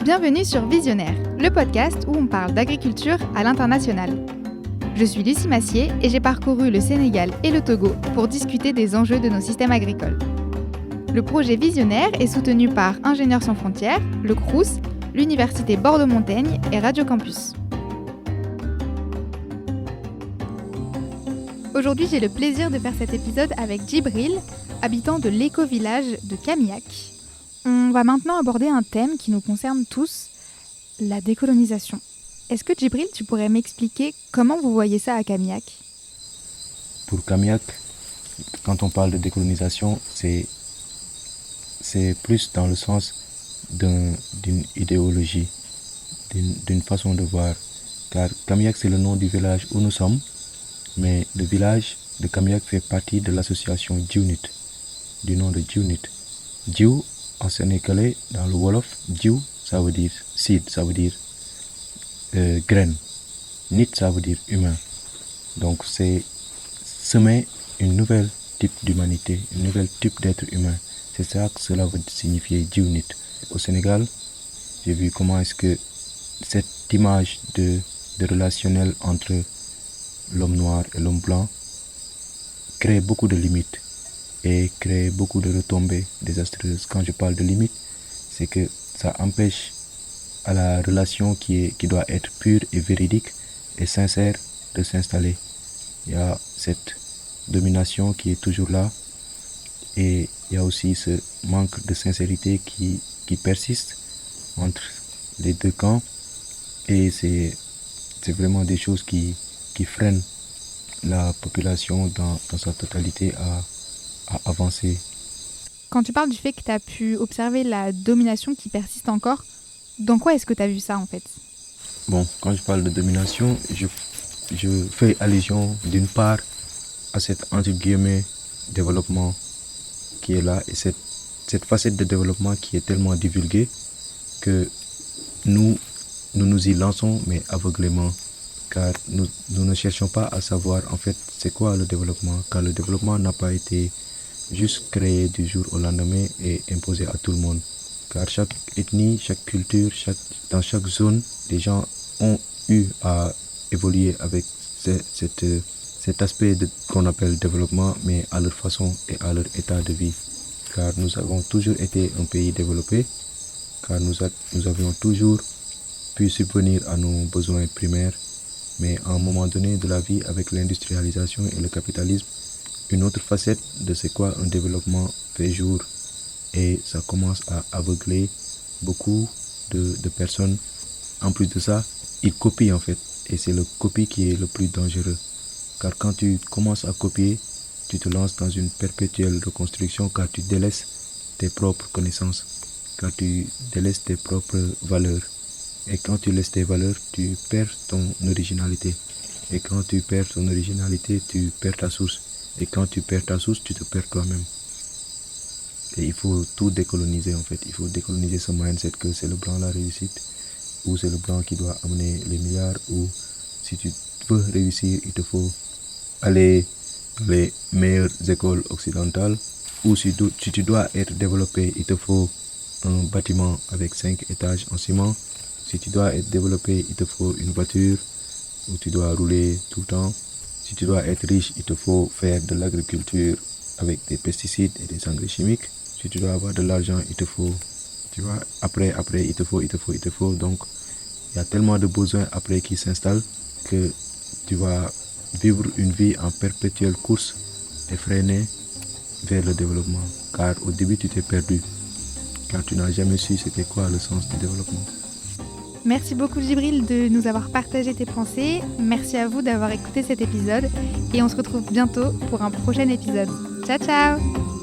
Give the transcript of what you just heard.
Bienvenue sur Visionnaire, le podcast où on parle d'agriculture à l'international. Je suis Lucie Massier et j'ai parcouru le Sénégal et le Togo pour discuter des enjeux de nos systèmes agricoles. Le projet Visionnaire est soutenu par Ingénieurs sans frontières, le Crous, l'Université Bordeaux-Montaigne et Radio Campus. Aujourd'hui, j'ai le plaisir de faire cet épisode avec Djibril, habitant de l'éco-village de Camillac. On va maintenant aborder un thème qui nous concerne tous, la décolonisation. Est-ce que Djibril, tu pourrais m'expliquer comment vous voyez ça à Camillac ? Pour Camillac, quand on parle de décolonisation, c'est plus dans le sens d'une idéologie, d'une façon de voir. Car Camillac, c'est le nom du village où nous sommes, mais le village de Camillac fait partie de l'association Djiwnit, du nom de Djiwnit. Djiw, en sénégalais, dans le Wolof, Djiw, ça veut dire seed, ça veut dire graine. Nit, ça veut dire humain. Donc c'est semer une nouvelle type d'humanité, une nouvelle type d'être humain. C'est ça que cela veut signifier Djiwnit. Au Sénégal, j'ai vu comment est-ce que cette image de relationnel entre l'homme noir et l'homme blanc crée beaucoup de limites et crée beaucoup de retombées désastreuses. Quand je parle de limites, c'est que ça empêche à la relation qui doit être pure et véridique et sincère de s'installer. Il y a cette domination qui est toujours là et il y a aussi ce manque de sincérité qui persiste entre les deux camps et c'est vraiment des choses qui freinent la population dans sa totalité à avancer. Quand tu parles du fait que tu as pu observer la domination qui persiste encore, dans quoi est-ce que tu as vu ça en fait ? Bon, quand je parle de domination, je fais allusion d'une part à cet entre guillemets développement qui est là et cette facette de développement qui est tellement divulguée que nous y lançons mais aveuglément car nous ne cherchons pas à savoir en fait c'est quoi le développement car le développement n'a pas été juste créé du jour au lendemain et imposé à tout le monde. Car chaque ethnie, chaque culture, dans chaque zone, les gens ont eu à évoluer avec cet aspect qu'on appelle développement, mais à leur façon et à leur état de vie. Car nous avons toujours été un pays développé, car nous avions toujours pu subvenir à nos besoins primaires, mais à un moment donné de la vie, avec l'industrialisation et le capitalisme, une autre facette de c'est quoi un développement fait jour. Et ça commence à aveugler beaucoup de personnes. En plus de ça, ils copient en fait. Et c'est le copie qui est le plus dangereux. Car quand tu commences à copier, tu te lances dans une perpétuelle reconstruction car tu délaisses tes propres connaissances, car tu délaisses tes propres valeurs. Et quand tu laisses tes valeurs, tu perds ton originalité. Et quand tu perds ton originalité, tu perds ta source. Et quand tu perds ta source, tu te perds toi-même. Et il faut tout décoloniser en fait. Il faut décoloniser ce mindset que c'est le blanc la réussite, ou c'est le blanc qui doit amener les milliards, ou si tu veux réussir, il te faut aller dans les meilleures écoles occidentales, ou si tu dois être développé, il te faut un bâtiment avec 5 étages en ciment. Si tu dois être développé, il te faut une voiture où tu dois rouler tout le temps. Si tu dois être riche, il te faut faire de l'agriculture avec des pesticides et des engrais chimiques. Si tu dois avoir de l'argent, il te faut, tu vois, après, il te faut. Donc, il y a tellement de besoins après qui s'installent que tu vas vivre une vie en perpétuelle course effrénée vers le développement. Car au début, tu t'es perdu. Car tu n'as jamais su c'était quoi le sens du développement. Merci beaucoup Djibril de nous avoir partagé tes pensées. Merci à vous d'avoir écouté cet épisode et on se retrouve bientôt pour un prochain épisode. Ciao ciao!